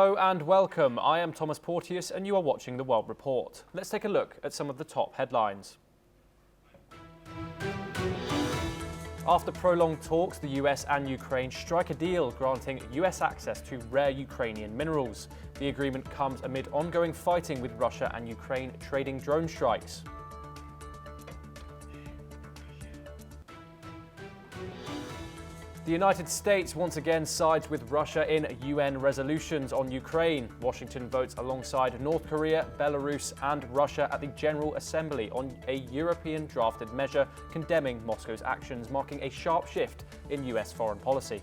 Hello and welcome. I am Thomas Porteous and you are watching The World Report. Let's take a look at some of the top headlines. After prolonged talks, the US and Ukraine strike a deal granting US access to rare Ukrainian minerals. The agreement comes amid ongoing fighting with Russia and Ukraine trading drone strikes. The United States once again sides with Russia in UN resolutions on Ukraine. Washington votes alongside North Korea, Belarus and Russia at the General Assembly on a European drafted measure condemning Moscow's actions, marking a sharp shift in US foreign policy.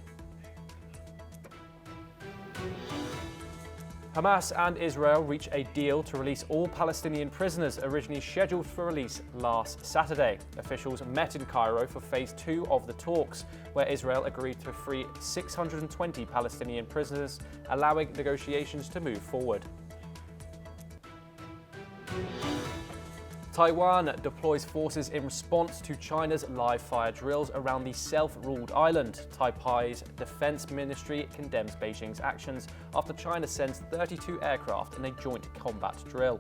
Hamas and Israel reach a deal to release all Palestinian prisoners originally scheduled for release last Saturday. Officials met in Cairo for phase 2 of the talks, where Israel agreed to free 620 Palestinian prisoners, allowing negotiations to move forward. Taiwan deploys forces in response to China's live-fire drills around the self-ruled island. Taipei's defense ministry condemns Beijing's actions after China sends 32 aircraft in a joint combat drill.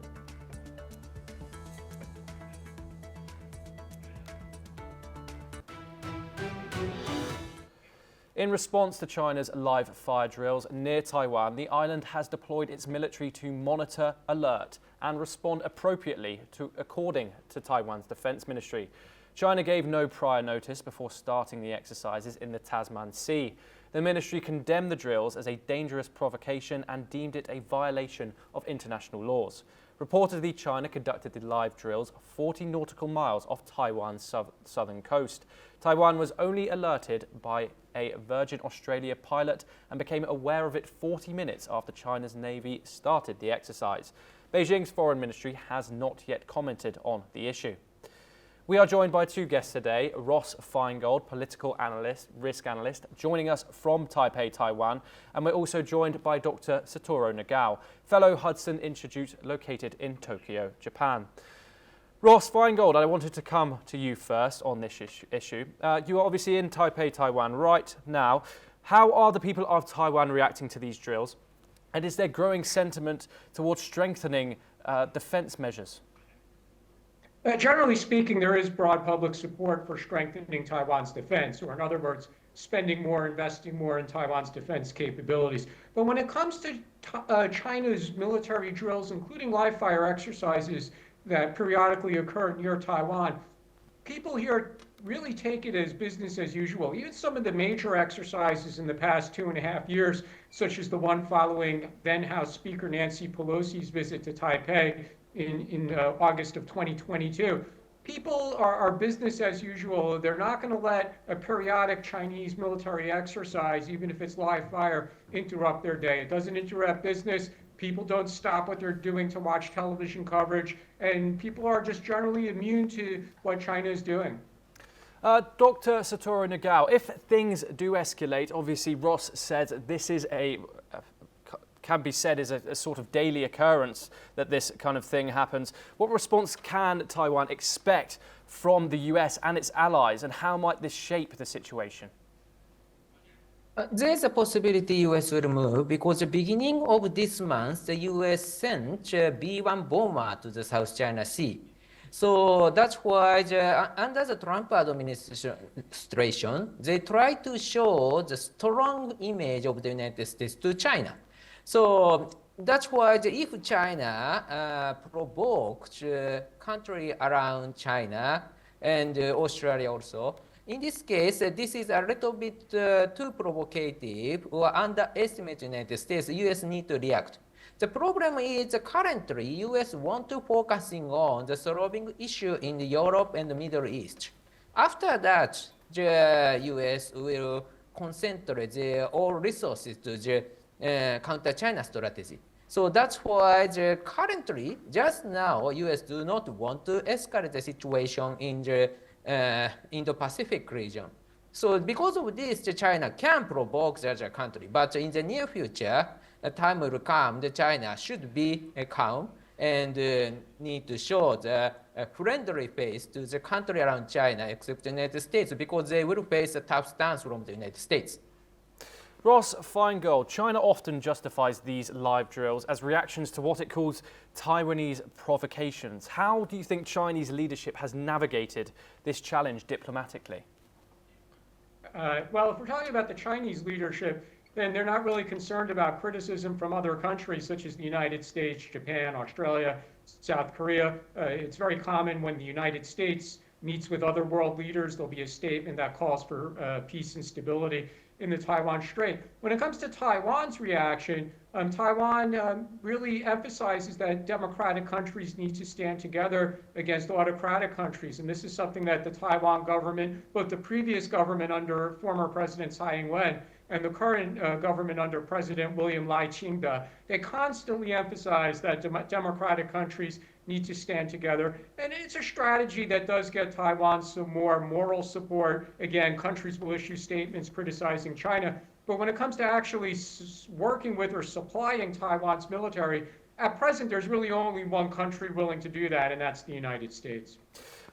In response to China's live fire drills near Taiwan, the island has deployed its military to monitor, alert, and respond appropriately according to Taiwan's defense ministry. China gave no prior notice before starting the exercises in the Tasman Sea. The ministry condemned the drills as a dangerous provocation and deemed it a violation of international laws. Reportedly, China conducted the live drills 40 nautical miles off Taiwan's southern coast. Taiwan was only alerted by a Virgin Australia pilot and became aware of it 40 minutes after China's Navy started the exercise. Beijing's foreign ministry has not yet commented on the issue. We are joined by two guests today, Ross Feingold, political analyst, risk analyst, joining us from Taipei, Taiwan, and we're also joined by Dr. Satoru Nagao, fellow Hudson Institute located in Tokyo, Japan. Ross Feingold, I wanted to come to you first on this issue. You are obviously in Taipei, Taiwan right now. How are the people of Taiwan reacting to these drills? And is there growing sentiment towards strengthening defense measures? Generally speaking, there is broad public support for strengthening Taiwan's defense, or in other words, spending more, investing more in Taiwan's defense capabilities. But when it comes to China's military drills, including live fire exercises that periodically occur near Taiwan, people here really take it as business as usual. Even some of the major exercises in the past 2.5 years, such as the one following then House Speaker Nancy Pelosi's visit to Taipei in August of 2022, people are business as usual. They're not going to let a periodic Chinese military exercise, even if it's live fire, interrupt their day. It doesn't interrupt business. People don't stop what they're doing to watch television coverage, and people are just generally immune to what China is doing. Dr. Satoru Nagao, if things do escalate, obviously Ross said this is can be said is a sort of daily occurrence that this kind of thing happens. What response can Taiwan expect from the US and its allies, and how might this shape the situation? There is a possibility US will move because the beginning of this month, the US sent a B-1 bomber to the South China Sea. So that's why under the Trump administration, they try to show the strong image of the United States to China. So that's why if China provoked country around China and Australia also, in this case, this is a little bit too provocative or underestimate the United States. US need to react. The problem is currently US want to focusing on the solving issue in Europe and the Middle East. After that, the US will concentrate their all resources to the counter China strategy. So that's why currently, just now, US do not want to escalate the situation in the Indo-Pacific region. So because of this, China can provoke the other country. But in the near future, the time will come, China should be calm and need to show the friendly face to the country around China, except the United States, because they will face a tough stance from the United States. Ross Feingold, China often justifies these live drills as reactions to what it calls Taiwanese provocations. How do you think Chinese leadership has navigated this challenge diplomatically? Well, if we're talking about the Chinese leadership, then they're not really concerned about criticism from other countries such as the United States, Japan, Australia, South Korea. It's very common when the United States meets with other world leaders, there'll be a statement that calls for peace and stability in the Taiwan Strait. When it comes to Taiwan's reaction, Taiwan really emphasizes that democratic countries need to stand together against autocratic countries. And this is something that the Taiwan government, both the previous government under former President Tsai Ing-wen and the current government under President William Lai Ching-te, they constantly emphasize that democratic countries need to stand together. And it's a strategy that does get Taiwan some more moral support. Again, countries will issue statements criticizing China. But when it comes to actually working with or supplying Taiwan's military, at present, there's really only one country willing to do that, and that's the United States.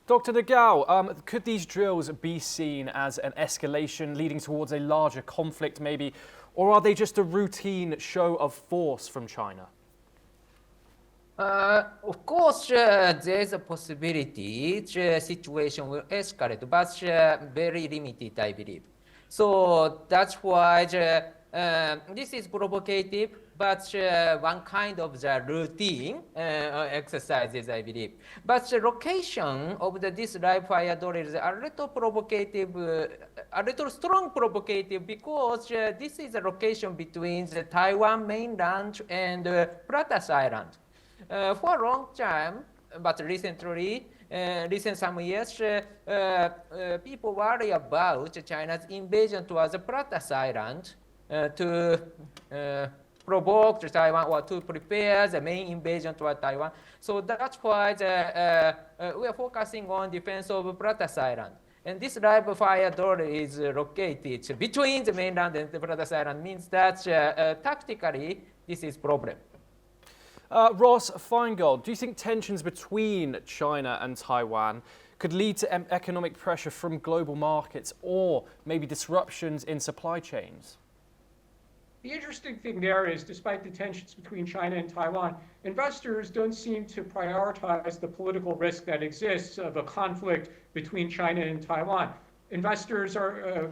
Dr. Nagao, could these drills be seen as an escalation leading towards a larger conflict maybe, or are they just a routine show of force from China? Of course, there's a possibility the situation will escalate, but very limited, I believe. So that's why this is provocative, but one kind of the routine exercises, I believe. But the location of this live fire drill is a little provocative, a little strong provocative, because this is a location between the Taiwan mainland and Pratas Island. For a long time, but recently, recent some years, people worry about China's invasion towards the Pratas Island to provoke Taiwan or to prepare the main invasion toward Taiwan. So that's why we are focusing on defense of Pratas Island. And this live fire drill is located between the mainland and the Pratas Island, means that tactically this is problem. Ross Feingold, do you think tensions between China and Taiwan could lead to economic pressure from global markets or maybe disruptions in supply chains? The interesting thing there is, despite the tensions between China and Taiwan, investors don't seem to prioritize the political risk that exists of a conflict between China and Taiwan. Investors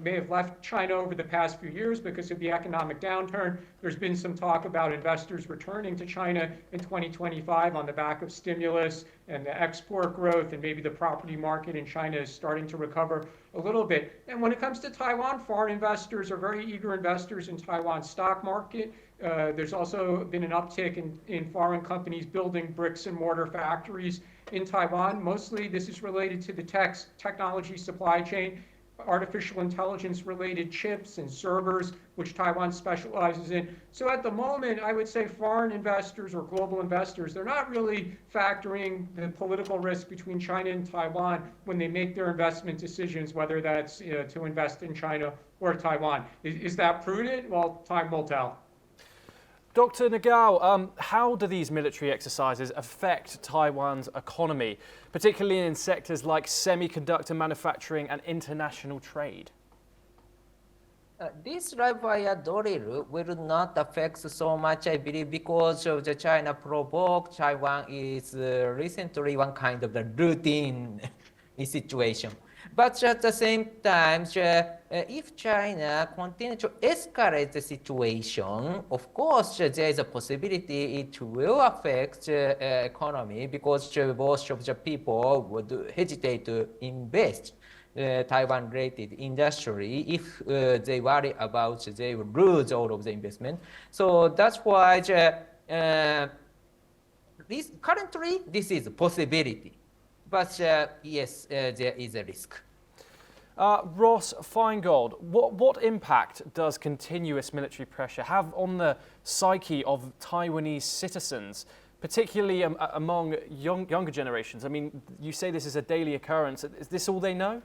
may have left China over the past few years because of the economic downturn. There's been some talk about investors returning to China in 2025 on the back of stimulus and the export growth, and maybe the property market in China is starting to recover a little bit. And when it comes to Taiwan, foreign investors are very eager investors in Taiwan's stock market. There's also been an uptick in foreign companies building bricks and mortar factories in Taiwan. Mostly this is related to the technology supply chain, artificial intelligence related chips and servers, which Taiwan specializes in. So at the moment, I would say foreign investors or global investors, they're not really factoring the political risk between China and Taiwan when they make their investment decisions, whether that's to invest in China or Taiwan. Is that prudent? Well, time will tell. Dr. Nagao, how do these military exercises affect Taiwan's economy, particularly in sectors like semiconductor manufacturing and international trade? This live fire drill will not affect so much, I believe, because of the China provoked. Taiwan is recently one kind of the routine situation. But at the same time, if China continues to escalate the situation, of course, there is a possibility it will affect the economy, because most of the people would hesitate to invest Taiwan-related industry if they worry about they will lose all of the investment. So that's why currently this is a possibility. But yes, there is a risk. Ross Feingold, what impact does continuous military pressure have on the psyche of Taiwanese citizens, particularly among younger generations? I mean, you say this is a daily occurrence. Is this all they know?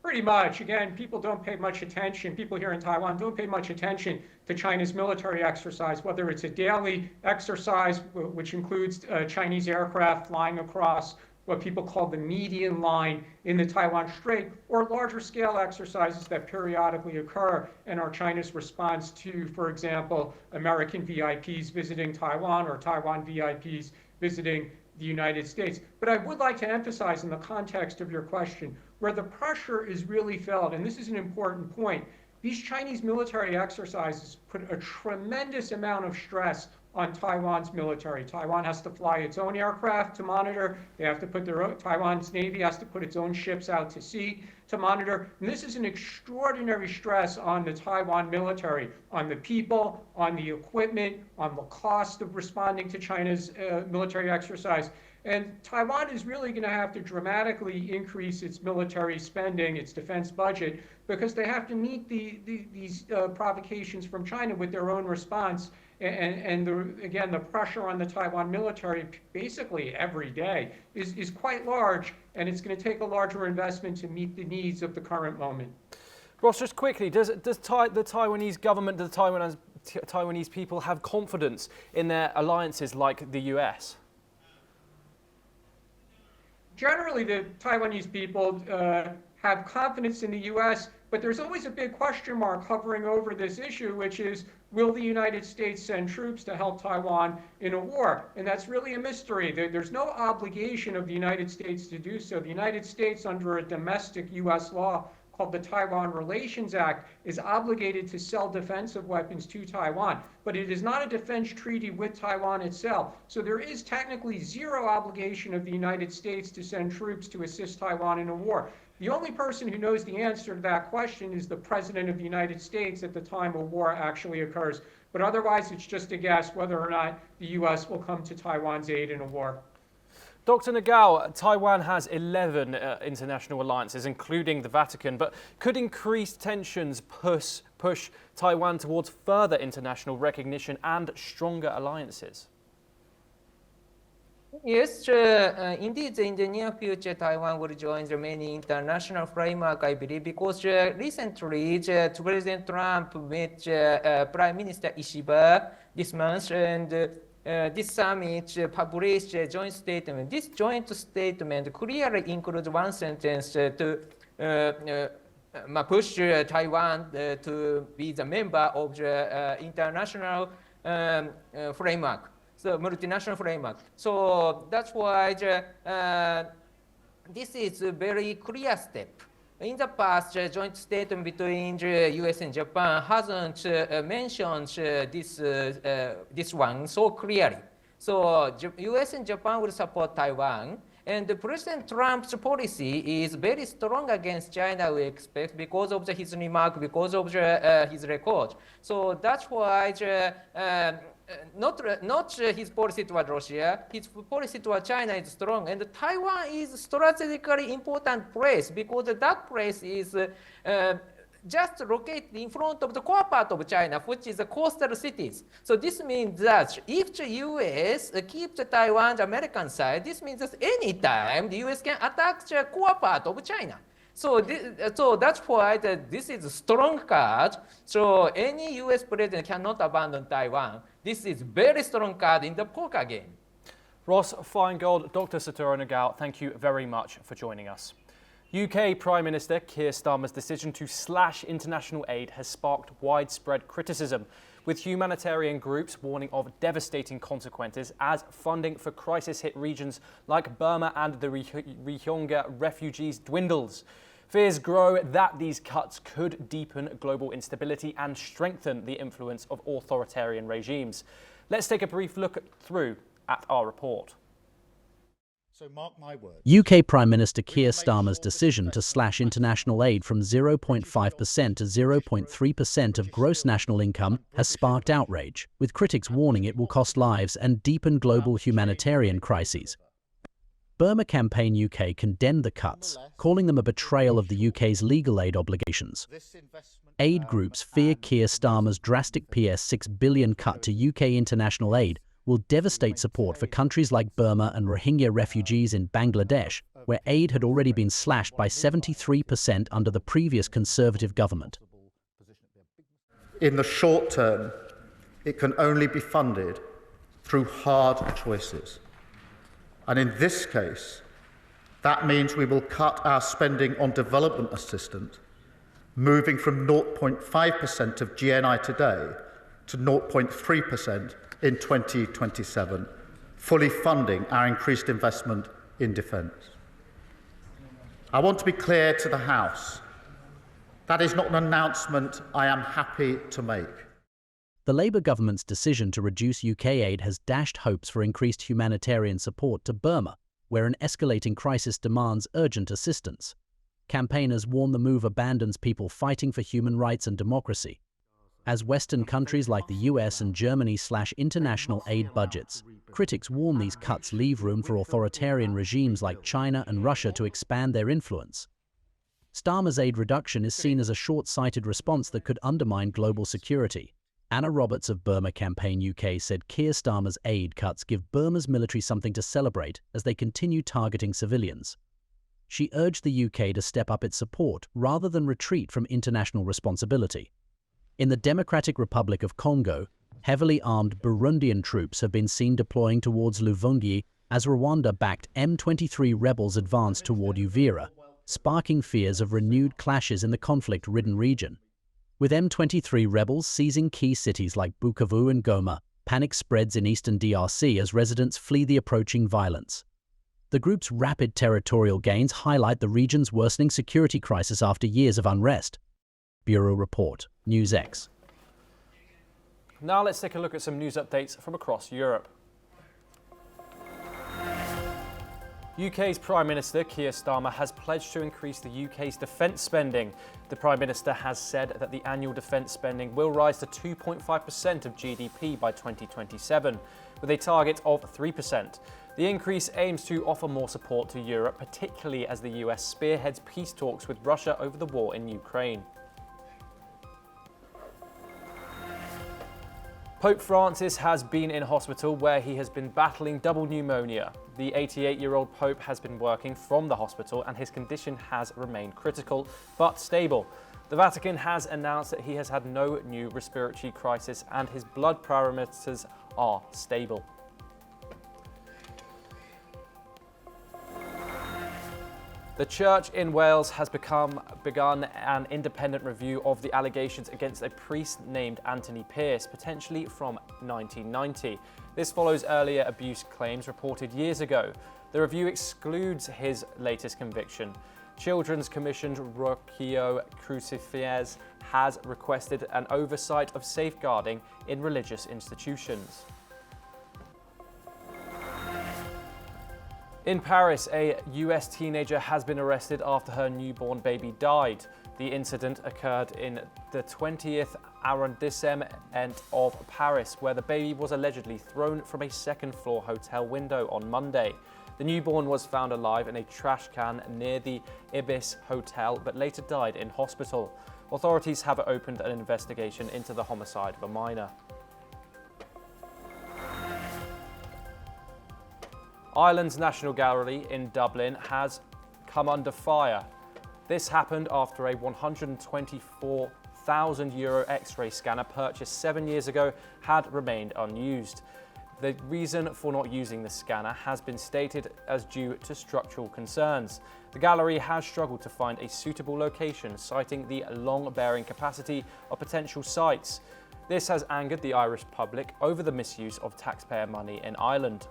Pretty much. Again, people don't pay much attention. People here in Taiwan don't pay much attention to China's military exercise, whether it's a daily exercise, which includes Chinese aircraft flying across what people call the median line in the Taiwan Strait, or larger scale exercises that periodically occur and are China's response to, for example, American VIPs visiting Taiwan or Taiwan VIPs visiting the United States. But I would like to emphasize in the context of your question, where the pressure is really felt, and this is an important point, these Chinese military exercises put a tremendous amount of stress on Taiwan's military. Taiwan has to fly its own aircraft to monitor. They have to put their own, Taiwan's Navy has to put its own ships out to sea to monitor. And this is an extraordinary stress on the Taiwan military, on the people, on the equipment, on the cost of responding to China's military exercise. And Taiwan is really going to have to dramatically increase its military spending, its defense budget, because they have to meet these provocations from China with their own response. And again, the pressure on the Taiwan military basically every day is quite large, and it's going to take a larger investment to meet the needs of the current moment. Ross, just quickly, does the Taiwanese government, the Taiwanese people have confidence in their alliances like the US? Generally, the Taiwanese people have confidence in the US, but there's always a big question mark hovering over this issue, which is, will the United States send troops to help Taiwan in a war? And that's really a mystery. There's no obligation of the United States to do so. The United States, under a domestic US law called the Taiwan Relations Act, is obligated to sell defensive weapons to Taiwan, but it is not a defense treaty with Taiwan itself. So there is technically zero obligation of the United States to send troops to assist Taiwan in a war. The only person who knows the answer to that question is the President of the United States at the time a war actually occurs. But otherwise, it's just a guess whether or not the US will come to Taiwan's aid in a war. Dr. Nagao, Taiwan has 11 international alliances, including the Vatican, but could increased tensions push Taiwan towards further international recognition and stronger alliances? Yes, indeed, in the near future, Taiwan will join the many international framework, I believe, because recently, President Trump met Prime Minister Ishiba this month, and this summit published a joint statement. This joint statement clearly includes one sentence to push Taiwan to be the member of the international framework. So multinational framework. So that's why this is a very clear step. In the past, the joint statement between the US and Japan hasn't mentioned this one so clearly. So US and Japan will support Taiwan, and President Trump's policy is very strong against China, we expect, because of his remark, because of his record. So that's why not his policy toward Russia, his policy toward China is strong, and Taiwan is a strategically important place because that place is just located in front of the core part of China, which is the coastal cities. So this means that if the US keeps Taiwan the American side, this means that any time the US can attack the core part of China. So that's why this is a strong card. So any US president cannot abandon Taiwan. This is very strong card in the poker game. Ross Feingold, Dr. Satoru Nagao, thank you very much for joining us. UK Prime Minister Keir Starmer's decision to slash international aid has sparked widespread criticism, with humanitarian groups warning of devastating consequences as funding for crisis-hit regions like Burma and the Rohingya refugees dwindles. Fears grow that these cuts could deepen global instability and strengthen the influence of authoritarian regimes. Let's take a brief look through at our report. So mark my words. UK Prime Minister Keir Starmer's decision to slash international aid from 0.5% to 0.3% of gross national income has sparked outrage, with critics warning it will cost lives and deepen global humanitarian crises. Burma Campaign UK condemned the cuts, calling them a betrayal of the UK's legal aid obligations. Aid groups fear Keir Starmer's drastic PS6 billion cut to UK international aid will devastate support for countries like Burma and Rohingya refugees in Bangladesh, where aid had already been slashed by 73% under the previous Conservative government. In the short term, it can only be funded through hard choices. And in this case, That means we will cut our spending on development assistance, moving from 0.5% of GNI today to 0.3% in 2027, fully funding our increased investment in defence. I want to be clear to the House. That is not an announcement I am happy to make. The Labour government's decision to reduce UK aid has dashed hopes for increased humanitarian support to Burma, where an escalating crisis demands urgent assistance. Campaigners warn the move abandons people fighting for human rights and democracy. As Western countries like the US and Germany slash international aid budgets, critics warn these cuts leave room for authoritarian regimes like China and Russia to expand their influence. Starmer's aid reduction is seen as a short-sighted response that could undermine global security. Anna Roberts of Burma Campaign UK said Keir Starmer's aid cuts give Burma's military something to celebrate as they continue targeting civilians. She urged the UK to step up its support rather than retreat from international responsibility. In the Democratic Republic of Congo, heavily armed Burundian troops have been seen deploying towards Luvungi as Rwanda-backed M23 rebels advance toward Uvira, sparking fears of renewed clashes in the conflict-ridden region. With M23 rebels seizing key cities like Bukavu and Goma, panic spreads in eastern DRC as residents flee the approaching violence. The group's rapid territorial gains highlight the region's worsening security crisis after years of unrest. Bureau Report, NewsX. Now let's take a look at some news updates from across Europe. UK's Prime Minister Keir Starmer has pledged to increase the UK's defence spending. The Prime Minister has said that the annual defence spending will rise to 2.5% of GDP by 2027, with a target of 3%. The increase aims to offer more support to Europe, particularly as the US spearheads peace talks with Russia over the war in Ukraine. Pope Francis has been in hospital where he has been battling double pneumonia. The 88-year-old Pope has been working from the hospital and his condition has remained critical but stable. The Vatican has announced that he has had no new respiratory crisis and his blood parameters are stable. The church in Wales has begun an independent review of the allegations against a priest named Anthony Pearce, potentially from 1990. This follows earlier abuse claims reported years ago. The review excludes his latest conviction. Children's Commissioned Rocio Crucifix has requested an oversight of safeguarding in religious institutions. In Paris, a US teenager has been arrested after her newborn baby died. The incident occurred in the 20th arrondissement of Paris, where the baby was allegedly thrown from a second-floor hotel window on Monday. The newborn was found alive in a trash can near the Ibis Hotel, but later died in hospital. Authorities have opened an investigation into the homicide of a minor. Ireland's National Gallery in Dublin has come under fire. This happened after a €124,000 X-ray scanner purchased 7 years ago had remained unused. The reason for not using the scanner has been stated as due to structural concerns. The gallery has struggled to find a suitable location, citing the long bearing capacity of potential sites. This has angered the Irish public over the misuse of taxpayer money in Ireland.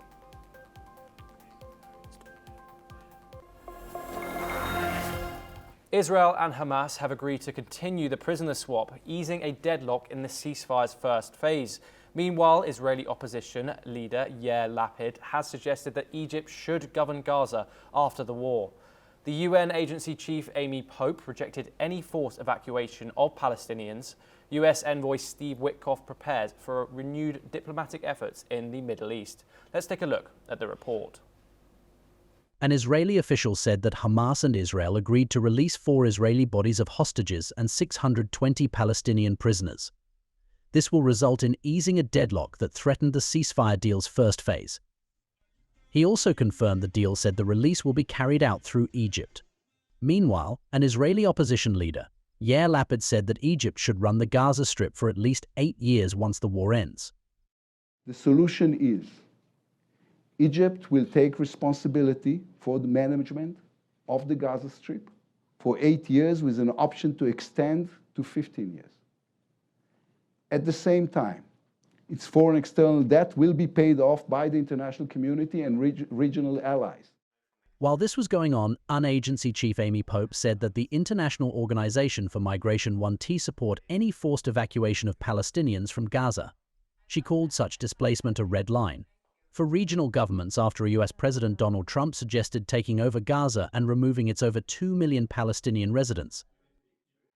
Israel and Hamas have agreed to continue the prisoner swap, easing a deadlock in the ceasefire's first phase. Meanwhile, Israeli opposition leader Yair Lapid has suggested that Egypt should govern Gaza after the war. The UN agency chief Amy Pope rejected any forced evacuation of Palestinians. US envoy Steve Witkoff prepares for renewed diplomatic efforts in the Middle East. Let's take a look at the report. An Israeli official said that Hamas and Israel agreed to release 4 Israeli bodies of hostages and 620 Palestinian prisoners. This will result in easing a deadlock that threatened the ceasefire deal's first phase. He also confirmed the deal said the release will be carried out through Egypt. Meanwhile, an Israeli opposition leader, Yair Lapid, said that Egypt should run the Gaza Strip for at least 8 years once the war ends. The solution is Egypt will take responsibility for the management of the Gaza Strip for 8 years with an option to extend to 15 years. At the same time, its foreign external debt will be paid off by the international community and regional allies. While this was going on, UN-agency chief Amy Pope said that the International Organization for Migration won't support any forced evacuation of Palestinians from Gaza. She called such displacement a red line for regional governments after US President Donald Trump suggested taking over Gaza and removing its over 2 million Palestinian residents.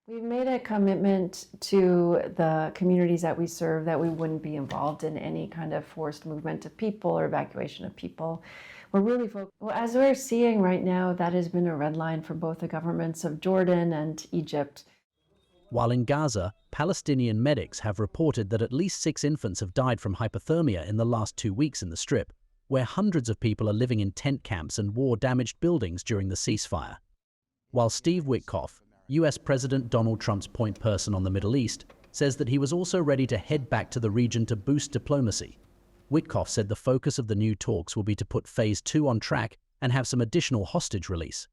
We've made a commitment to the communities that we serve that we wouldn't be involved in any kind of forced movement of people or evacuation of people. We're really focused. Well, as we're seeing right now, that has been a red line for both the governments of Jordan and Egypt. While in Gaza, Palestinian medics have reported that at least 6 infants have died from hypothermia in the last 2 weeks in the Strip, where hundreds of people are living in tent camps and war-damaged buildings during the ceasefire. While Steve Witkoff, US President Donald Trump's point person on the Middle East, says that he was also ready to head back to the region to boost diplomacy. Witkoff said the focus of the new talks will be to put Phase 2 on track and have some additional hostage release.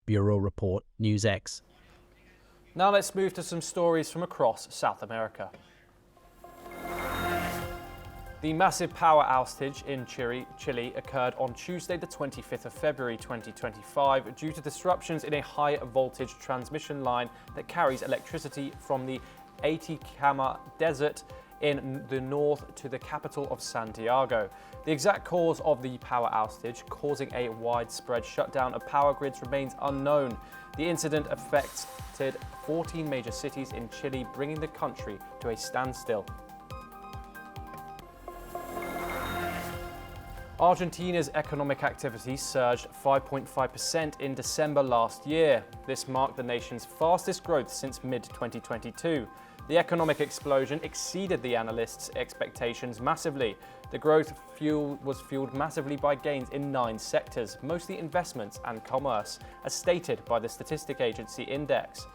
Bureau Report, NewsX. Now let's move to some stories from across South America. The massive power outage in Chile occurred on Tuesday, the 25th of February 2025, due to disruptions in a high-voltage transmission line that carries electricity from the Atacama Desert in the north to the capital of Santiago. The exact cause of the power outage, causing a widespread shutdown of power grids, remains unknown. The incident affected 14 major cities in Chile, bringing the country to a standstill. Argentina's economic activity surged 5.5% in December last year. This marked the nation's fastest growth since mid-2022. The economic explosion exceeded the analysts' expectations massively. The growth was fueled massively by gains in 9 sectors, mostly investments and commerce, as stated by the statistic agency Index.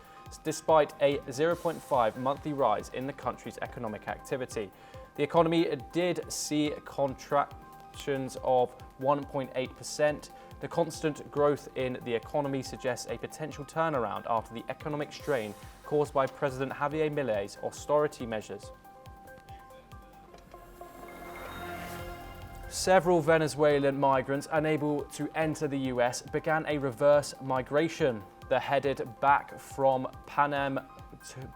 Despite a 0.5 monthly rise in the country's economic activity, the economy did see contractions of 1.8%. The constant growth in the economy suggests a potential turnaround after the economic strain caused by President Javier Milei's austerity measures. Several Venezuelan migrants unable to enter the US began a reverse migration. They headed back from Panama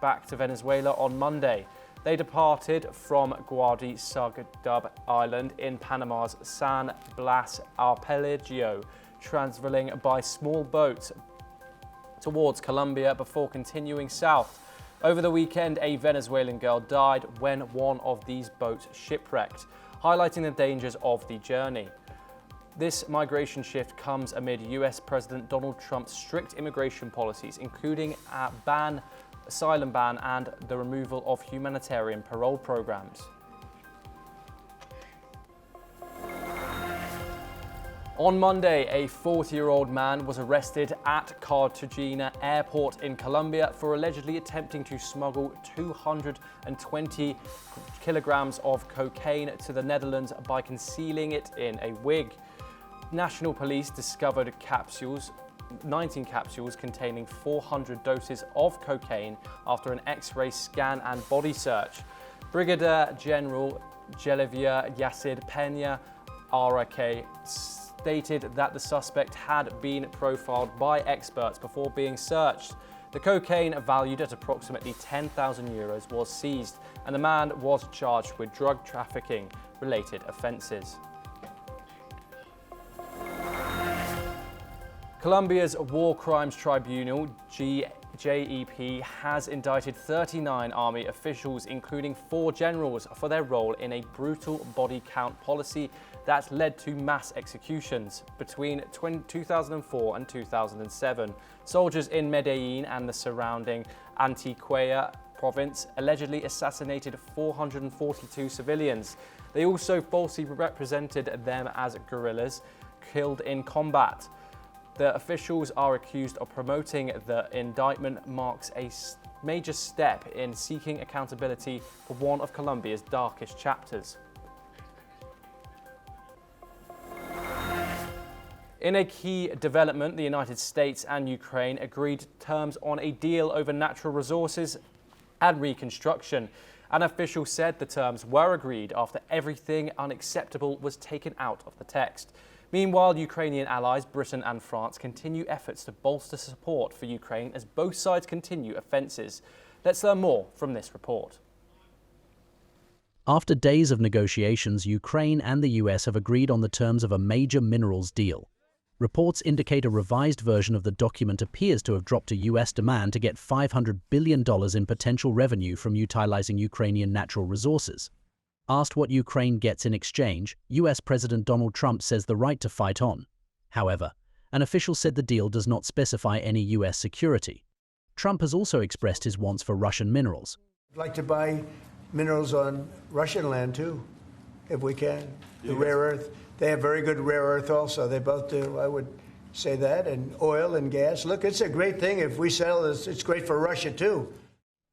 back to Venezuela on Monday. They departed from Guadalcanal Island in Panama's San Blas Arpeligio, traveling by small boats towards Colombia before continuing south. Over the weekend, a Venezuelan girl died when one of these boats shipwrecked, highlighting the dangers of the journey. This migration shift comes amid US President Donald Trump's strict immigration policies, including a asylum ban and the removal of humanitarian parole programs. On Monday, a 40-year-old man was arrested at Cartagena Airport in Colombia for allegedly attempting to smuggle 220 kilograms of cocaine to the Netherlands by concealing it in a wig. National Police discovered 19 capsules containing 400 doses of cocaine after an X-ray scan and body search. Brigadier General Jelivier Yacid Peña Araque stated that the suspect had been profiled by experts before being searched. The cocaine, valued at approximately 10,000 euros, was seized, and the man was charged with drug trafficking related offences. Colombia's War Crimes Tribunal, JEP, has indicted 39 army officials, including 4 generals, for their role in a brutal body count policy that led to mass executions between 2004 and 2007. Soldiers in Medellin and the surrounding Antioquia province allegedly assassinated 442 civilians. They also falsely represented them as guerrillas killed in combat. The officials are accused of promoting. The indictment marks a major step in seeking accountability for one of Colombia's darkest chapters. In a key development, the United States and Ukraine agreed terms on a deal over natural resources and reconstruction. An official said the terms were agreed after everything unacceptable was taken out of the text. Meanwhile, Ukrainian allies Britain and France continue efforts to bolster support for Ukraine as both sides continue offences. Let's learn more from this report. After days of negotiations, Ukraine and the US have agreed on the terms of a major minerals deal. Reports indicate a revised version of the document appears to have dropped a US demand to get $500 billion in potential revenue from utilizing Ukrainian natural resources. Asked what Ukraine gets in exchange, US President Donald Trump says the right to fight on. However, an official said the deal does not specify any US security. Trump has also expressed his wants for Russian minerals. I'd like to buy minerals on Russian land too, if we can. The rare earth. They have very good rare earth also. They both do, I would say that, and oil and gas. Look, it's a great thing. If we sell this, it's great for Russia too.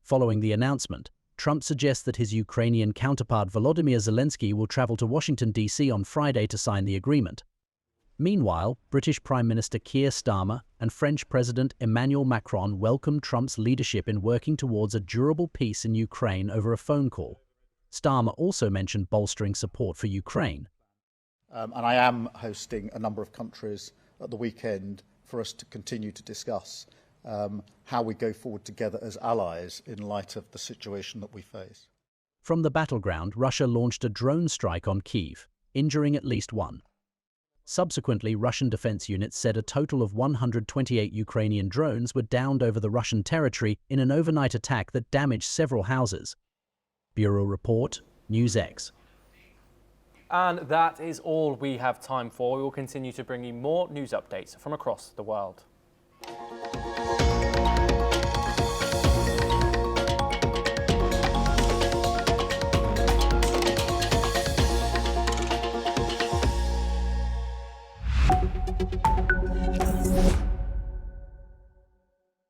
Following the announcement, Trump suggests that his Ukrainian counterpart Volodymyr Zelensky will travel to Washington, D.C. on Friday to sign the agreement. Meanwhile, British Prime Minister Keir Starmer and French President Emmanuel Macron welcomed Trump's leadership in working towards a durable peace in Ukraine over a phone call. Starmer also mentioned bolstering support for Ukraine. And I am hosting a number of countries at the weekend for us to continue to discuss how we go forward together as allies in light of the situation that we face. From the battleground, Russia launched a drone strike on Kyiv, injuring at least one. Subsequently, Russian defense units said a total of 128 Ukrainian drones were downed over the Russian territory in an overnight attack that damaged several houses. Bureau Report, NewsX. And that is all we have time for. We will continue to bring you more news updates from across the world.